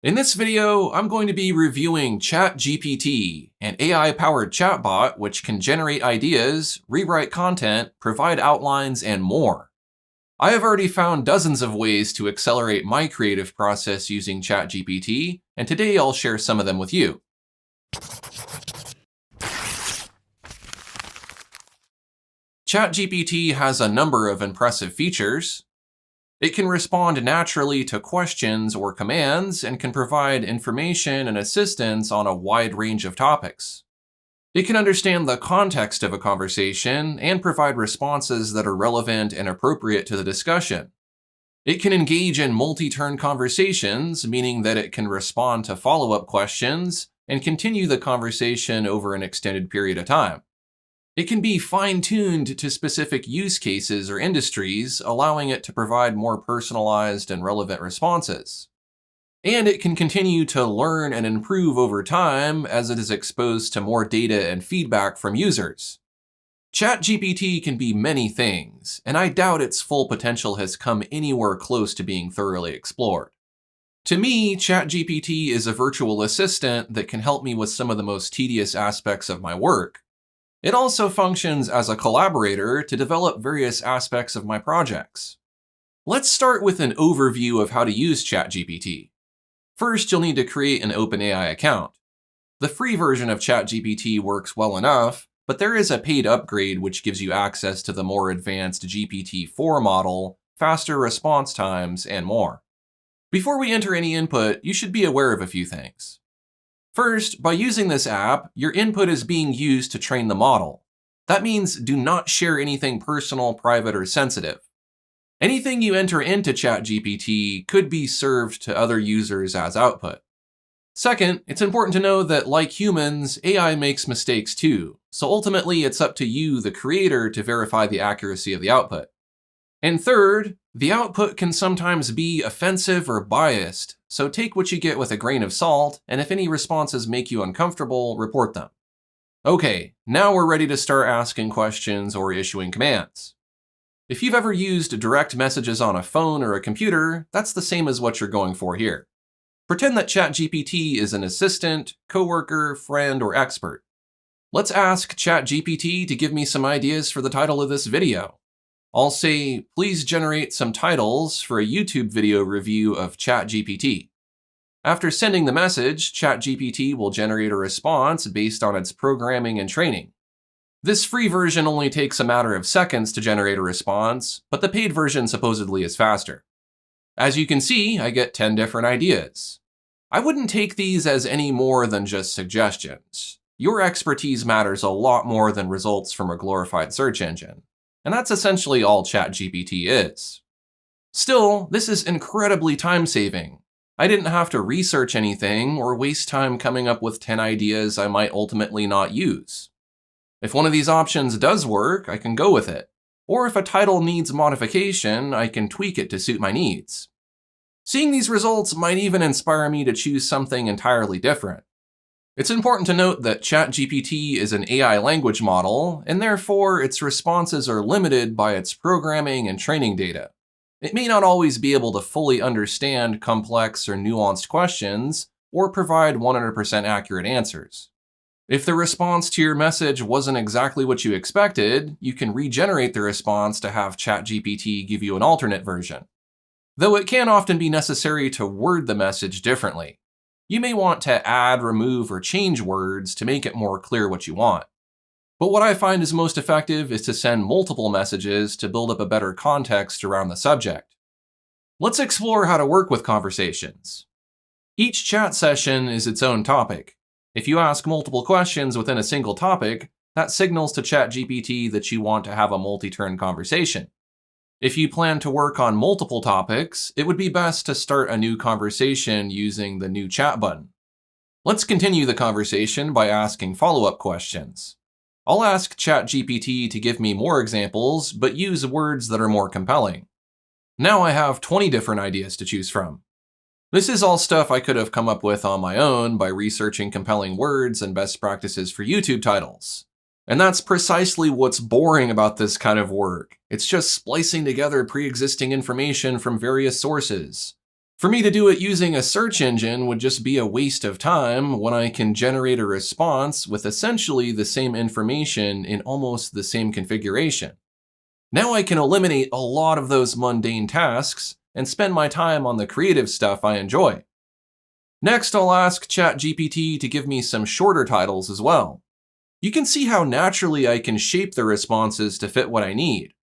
In this video, I'm going to be reviewing ChatGPT, an AI-powered chatbot which can generate ideas, rewrite content, provide outlines, and more. I have already found dozens of ways to accelerate my creative process using ChatGPT, and today I'll share some of them with you. ChatGPT has a number of impressive features. It can respond naturally to questions or commands and can provide information and assistance on a wide range of topics. It can understand the context of a conversation and provide responses that are relevant and appropriate to the discussion. It can engage in multi-turn conversations, meaning that it can respond to follow-up questions and continue the conversation over an extended period of time. It can be fine-tuned to specific use cases or industries, allowing it to provide more personalized and relevant responses. And it can continue to learn and improve over time as it is exposed to more data and feedback from users. ChatGPT can be many things, and I doubt its full potential has come anywhere close to being thoroughly explored. To me, ChatGPT is a virtual assistant that can help me with some of the most tedious aspects of my work. It also functions as a collaborator to develop various aspects of my projects. Let's start with an overview of how to use ChatGPT. First, you'll need to create an OpenAI account. The free version of ChatGPT works well enough, but there is a paid upgrade which gives you access to the more advanced GPT-4 model, faster response times, and more. Before we enter any input, you should be aware of a few things. First, by using this app, your input is being used to train the model. That means do not share anything personal, private, or sensitive. Anything you enter into ChatGPT could be served to other users as output. Second, it's important to know that, like humans, AI makes mistakes too, so ultimately it's up to you, the creator, to verify the accuracy of the output. And third, the output can sometimes be offensive or biased, so take what you get with a grain of salt, and if any responses make you uncomfortable, report them. Okay, now we're ready to start asking questions or issuing commands. If you've ever used direct messages on a phone or a computer, that's the same as what you're going for here. Pretend that ChatGPT is an assistant, coworker, friend, or expert. Let's ask ChatGPT to give me some ideas for the title of this video. I'll say, please generate some titles for a YouTube video review of ChatGPT. After sending the message, ChatGPT will generate a response based on its programming and training. This free version only takes a matter of seconds to generate a response, but the paid version supposedly is faster. As you can see, I get 10 different ideas. I wouldn't take these as any more than just suggestions. Your expertise matters a lot more than results from a glorified search engine. And that's essentially all ChatGPT is. Still, this is incredibly time-saving. I didn't have to research anything or waste time coming up with 10 ideas I might ultimately not use. If one of these options does work, I can go with it. Or if a title needs modification, I can tweak it to suit my needs. Seeing these results might even inspire me to choose something entirely different. It's important to note that ChatGPT is an AI language model, and therefore its responses are limited by its programming and training data. It may not always be able to fully understand complex or nuanced questions, or provide 100% accurate answers. If the response to your message wasn't exactly what you expected, you can regenerate the response to have ChatGPT give you an alternate version. Though it can often be necessary to word the message differently. You may want to add, remove, or change words to make it more clear what you want. But what I find is most effective is to send multiple messages to build up a better context around the subject. Let's explore how to work with conversations. Each chat session is its own topic. If you ask multiple questions within a single topic, that signals to ChatGPT that you want to have a multi-turn conversation. If you plan to work on multiple topics, it would be best to start a new conversation using the new chat button. Let's continue the conversation by asking follow-up questions. I'll ask ChatGPT to give me more examples, but use words that are more compelling. Now I have 20 different ideas to choose from. This is all stuff I could have come up with on my own by researching compelling words and best practices for YouTube titles. And that's precisely what's boring about this kind of work. It's just splicing together pre-existing information from various sources. For me to do it using a search engine would just be a waste of time when I can generate a response with essentially the same information in almost the same configuration. Now I can eliminate a lot of those mundane tasks and spend my time on the creative stuff I enjoy. Next, I'll ask ChatGPT to give me some shorter titles as well. You can see how naturally I can shape the responses to fit what I need.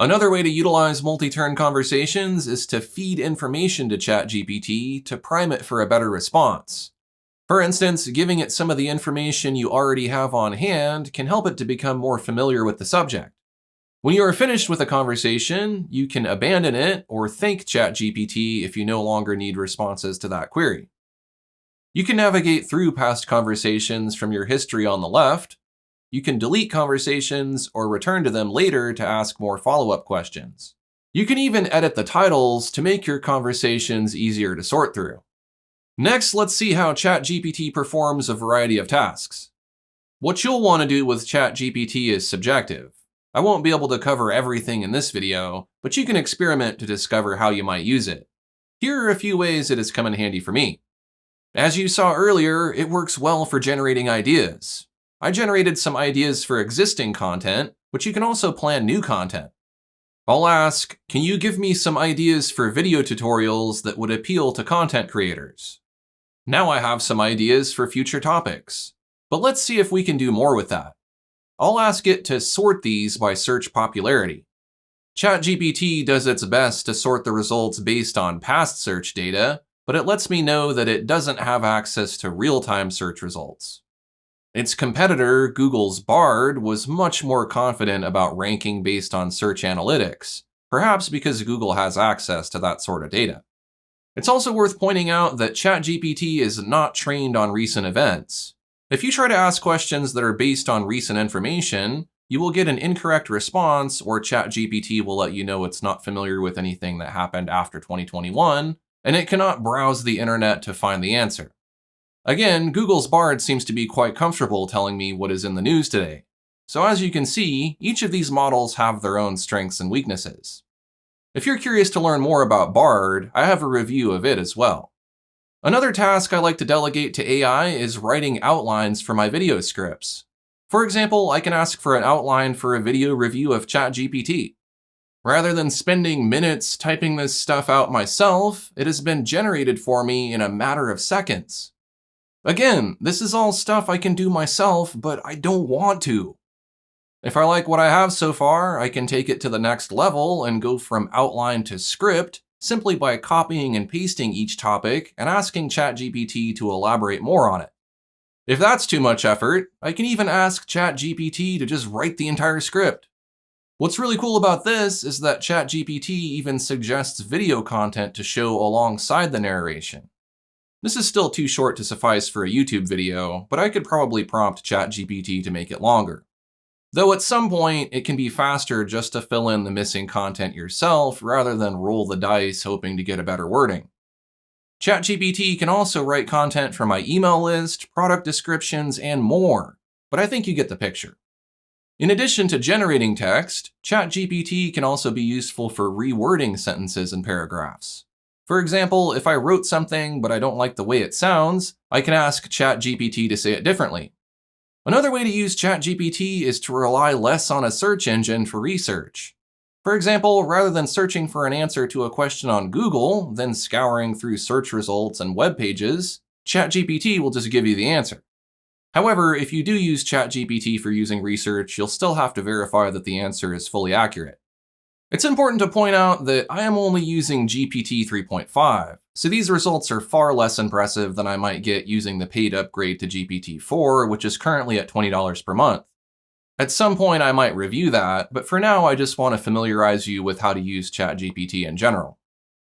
Another way to utilize multi-turn conversations is to feed information to ChatGPT to prime it for a better response. For instance, giving it some of the information you already have on hand can help it to become more familiar with the subject. When you are finished with a conversation, you can abandon it or thank ChatGPT if you no longer need responses to that query. You can navigate through past conversations from your history on the left. You can delete conversations or return to them later to ask more follow-up questions. You can even edit the titles to make your conversations easier to sort through. Next, let's see how ChatGPT performs a variety of tasks. What you'll want to do with ChatGPT is subjective. I won't be able to cover everything in this video, but you can experiment to discover how you might use it. Here are a few ways it has come in handy for me. As you saw earlier, it works well for generating ideas. I generated some ideas for existing content, but you can also plan new content. I'll ask, can you give me some ideas for video tutorials that would appeal to content creators? Now I have some ideas for future topics, but let's see if we can do more with that. I'll ask it to sort these by search popularity. ChatGPT does its best to sort the results based on past search data, but it lets me know that it doesn't have access to real-time search results. Its competitor, Google's Bard, was much more confident about ranking based on search analytics, perhaps because Google has access to that sort of data. It's also worth pointing out that ChatGPT is not trained on recent events. If you try to ask questions that are based on recent information, you will get an incorrect response, or ChatGPT will let you know it's not familiar with anything that happened after 2021, and it cannot browse the internet to find the answer. Again, Google's Bard seems to be quite comfortable telling me what is in the news today. So as you can see, each of these models have their own strengths and weaknesses. If you're curious to learn more about Bard, I have a review of it as well. Another task I like to delegate to AI is writing outlines for my video scripts. For example, I can ask for an outline for a video review of ChatGPT. Rather than spending minutes typing this stuff out myself, it has been generated for me in a matter of seconds. Again, this is all stuff I can do myself, but I don't want to. If I like what I have so far, I can take it to the next level and go from outline to script simply by copying and pasting each topic and asking ChatGPT to elaborate more on it. If that's too much effort, I can even ask ChatGPT to just write the entire script. What's really cool about this is that ChatGPT even suggests video content to show alongside the narration. This is still too short to suffice for a YouTube video, but I could probably prompt ChatGPT to make it longer. Though at some point, it can be faster just to fill in the missing content yourself rather than roll the dice hoping to get a better wording. ChatGPT can also write content for my email list, product descriptions, and more, but I think you get the picture. In addition to generating text, ChatGPT can also be useful for rewording sentences and paragraphs. For example, if I wrote something but I don't like the way it sounds, I can ask ChatGPT to say it differently. Another way to use ChatGPT is to rely less on a search engine for research. For example, rather than searching for an answer to a question on Google, then scouring through search results and web pages, ChatGPT will just give you the answer. However, if you do use ChatGPT for using research, you'll still have to verify that the answer is fully accurate. It's important to point out that I am only using GPT 3.5, so these results are far less impressive than I might get using the paid upgrade to GPT-4, which is currently at $20 per month. At some point I might review that, but for now I just want to familiarize you with how to use ChatGPT in general.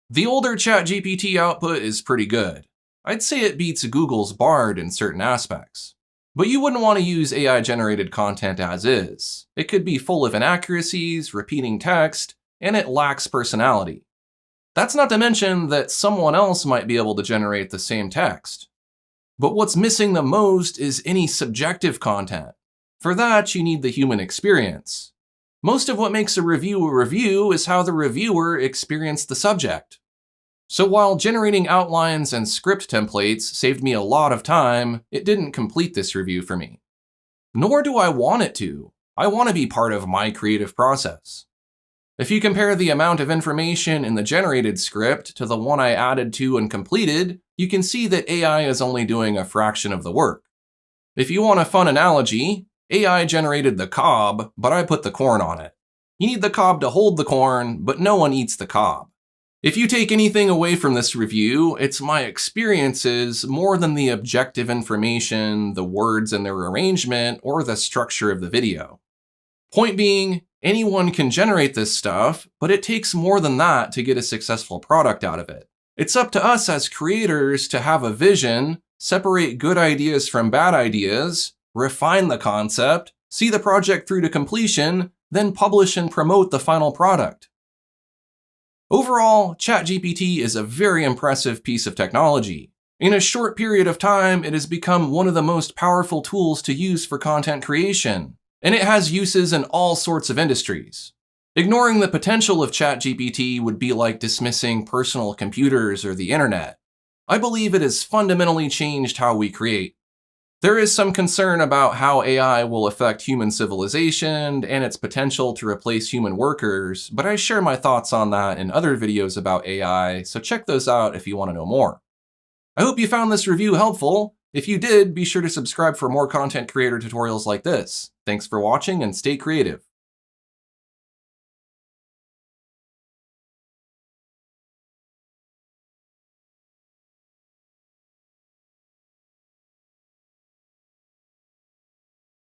The older ChatGPT output is pretty good. I'd say it beats Google's Bard in certain aspects. But you wouldn't want to use AI-generated content as is. It could be full of inaccuracies, repeating text, and it lacks personality. That's not to mention that someone else might be able to generate the same text. But what's missing the most is any subjective content. For that, you need the human experience. Most of what makes a review is how the reviewer experienced the subject. So while generating outlines and script templates saved me a lot of time, it didn't complete this review for me. Nor do I want it to. I want to be part of my creative process. If you compare the amount of information in the generated script to the one I added to and completed, you can see that AI is only doing a fraction of the work. If you want a fun analogy, AI generated the cob, but I put the corn on it. You need the cob to hold the corn, but no one eats the cob. If you take anything away from this review, it's my experiences more than the objective information, the words and their arrangement, or the structure of the video. Point being, anyone can generate this stuff, but it takes more than that to get a successful product out of it. It's up to us as creators to have a vision, separate good ideas from bad ideas, refine the concept, see the project through to completion, then publish and promote the final product. Overall, ChatGPT is a very impressive piece of technology. In a short period of time, it has become one of the most powerful tools to use for content creation, and it has uses in all sorts of industries. Ignoring the potential of ChatGPT would be like dismissing personal computers or the internet. I believe it has fundamentally changed how we create. There is some concern about how AI will affect human civilization and its potential to replace human workers, but I share my thoughts on that in other videos about AI, so check those out if you want to know more. I hope you found this review helpful. If you did, be sure to subscribe for more content creator tutorials like this. Thanks for watching and stay creative.